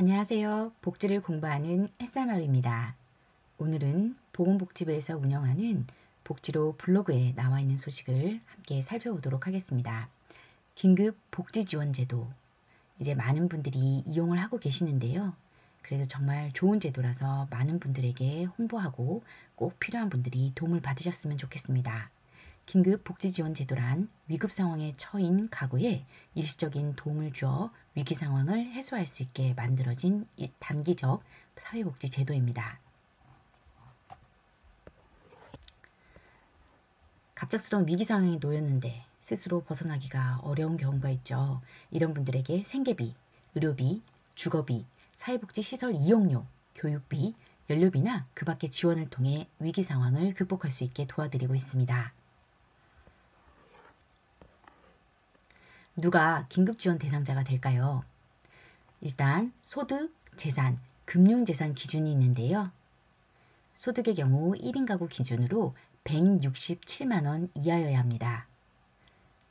안녕하세요. 복지를 공부하는 햇살마루입니다. 오늘은 보건복지부에서 운영하는 복지로 블로그에 나와 있는 소식을 함께 살펴보도록 하겠습니다. 긴급 복지지원제도. 이제 많은 분들이 이용을 하고 계시는데요. 그래도 정말 좋은 제도라서 많은 분들에게 홍보하고 꼭 필요한 분들이 도움을 받으셨으면 좋겠습니다. 긴급 복지지원 제도란 위급 상황에 처인 가구에 일시적인 도움을 주어 위기 상황을 해소할 수 있게 만들어진 단기적 사회복지 제도입니다. 갑작스러운 위기 상황에 놓였는데 스스로 벗어나기가 어려운 경우가 있죠. 이런 분들에게 생계비, 의료비, 주거비, 사회복지시설 이용료, 교육비, 연료비나 그 밖의 지원을 통해 위기 상황을 극복할 수 있게 도와드리고 있습니다. 누가 긴급지원 대상자가 될까요? 일단 소득, 재산, 금융재산 기준이 있는데요. 소득의 경우 1인 가구 기준으로 167만원 이하여야 합니다.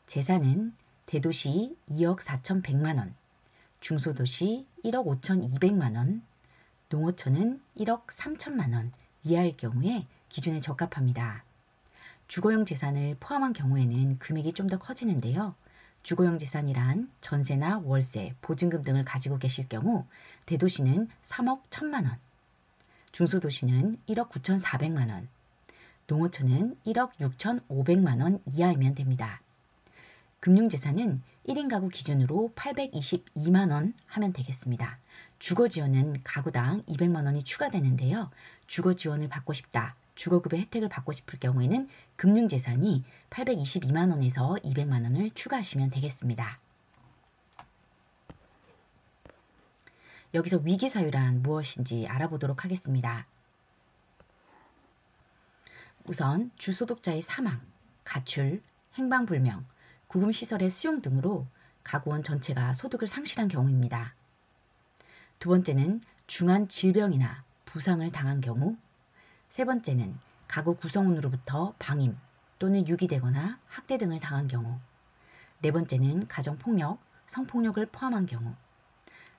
재산은 대도시 2억 4,100만원, 중소도시 1억 5,200만원, 농어촌은 1억 3천만원 이하일 경우에 기준에 적합합니다. 주거용 재산을 포함한 경우에는 금액이 좀 더 커지는데요. 주거용 재산이란 전세나 월세, 보증금 등을 가지고 계실 경우 대도시는 3억 1천만원, 중소도시는 1억 9,400만원, 농어촌은 1억 6,500만원 이하이면 됩니다. 금융재산은 1인 가구 기준으로 822만원 하면 되겠습니다. 주거지원은 가구당 200만원이 추가되는데요. 주거지원을 받고 싶다, 주거급여 혜택을 받고 싶을 경우에는 금융재산이 822만원에서 200만원을 추가하시면 되겠습니다. 여기서 위기사유란 무엇인지 알아보도록 하겠습니다. 우선 주소득자의 사망, 가출, 행방불명, 구금시설의 수용 등으로 가구원 전체가 소득을 상실한 경우입니다. 두 번째는 중한 질병이나 부상을 당한 경우, 세 번째는 가구 구성원으로부터 방임 또는 유기되거나 학대 등을 당한 경우, 네 번째는 가정폭력, 성폭력을 포함한 경우,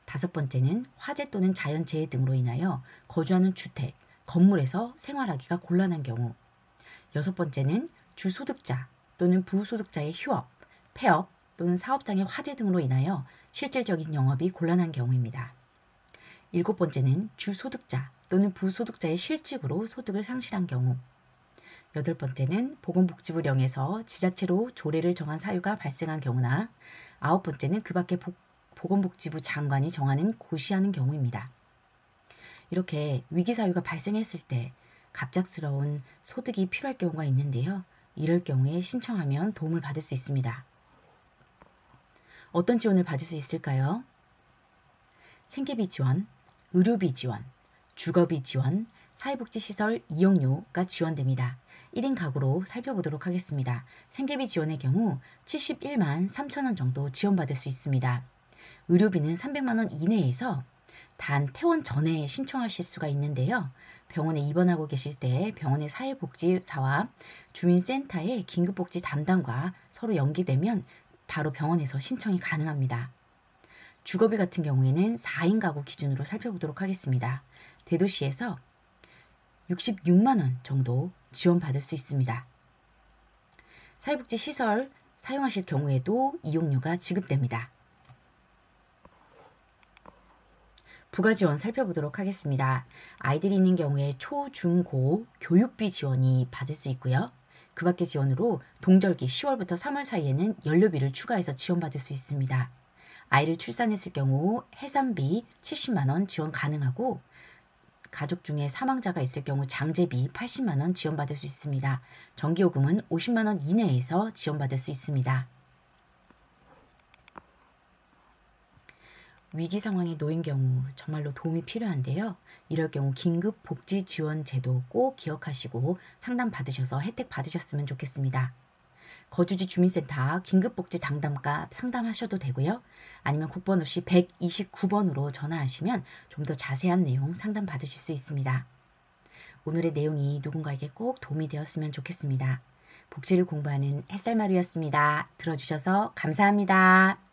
다섯 번째는 화재 또는 자연재해 등으로 인하여 거주하는 주택, 건물에서 생활하기가 곤란한 경우, 여섯 번째는 주소득자 또는 부소득자의 휴업, 폐업 또는 사업장의 화재 등으로 인하여 실질적인 영업이 곤란한 경우입니다. 일곱 번째는 주소득자 또는 부소득자의 실직으로 소득을 상실한 경우, 여덟 번째는 보건복지부령에서 지자체로 조례를 정한 사유가 발생한 경우나 아홉 번째는 그 밖에 보건복지부 장관이 정하는 고시하는 경우입니다. 이렇게 위기사유가 발생했을 때 갑작스러운 소득이 필요할 경우가 있는데요. 이럴 경우에 신청하면 도움을 받을 수 있습니다. 어떤 지원을 받을 수 있을까요? 생계비 지원, 의료비 지원, 주거비 지원, 사회복지시설 이용료가 지원됩니다. 1인 가구로 살펴보도록 하겠습니다. 생계비 지원의 경우 71만 3천원 정도 지원받을 수 있습니다. 의료비는 300만원 이내에서 단 퇴원 전에 신청하실 수가 있는데요. 병원에 입원하고 계실 때 병원의 사회복지사와 주민센터의 긴급복지 담당과 서로 연계되면 바로 병원에서 신청이 가능합니다. 주거비 같은 경우에는 4인 가구 기준으로 살펴보도록 하겠습니다. 대도시에서 66만원 정도 지원받을 수 있습니다. 사회복지시설 사용하실 경우에도 이용료가 지급됩니다. 부가지원 살펴보도록 하겠습니다. 아이들이 있는 경우에 초, 중, 고 교육비 지원이 받을 수 있고요. 그 밖의 지원으로 동절기 10월부터 3월 사이에는 연료비를 추가해서 지원받을 수 있습니다. 아이를 출산했을 경우 해산비 70만원 지원 가능하고 가족 중에 사망자가 있을 경우 장제비 80만원 지원받을 수 있습니다. 전기요금은 50만원 이내에서 지원받을 수 있습니다. 위기 상황에 놓인 경우 정말로 도움이 필요한데요. 이럴 경우 긴급복지지원제도 꼭 기억하시고 상담 받으셔서 혜택 받으셨으면 좋겠습니다. 거주지 주민센터 긴급복지 담당과 상담하셔도 되고요. 아니면 국번 없이 129번으로 전화하시면 좀 더 자세한 내용 상담 받으실 수 있습니다. 오늘의 내용이 누군가에게 꼭 도움이 되었으면 좋겠습니다. 복지를 공부하는 햇살마루였습니다. 들어주셔서 감사합니다.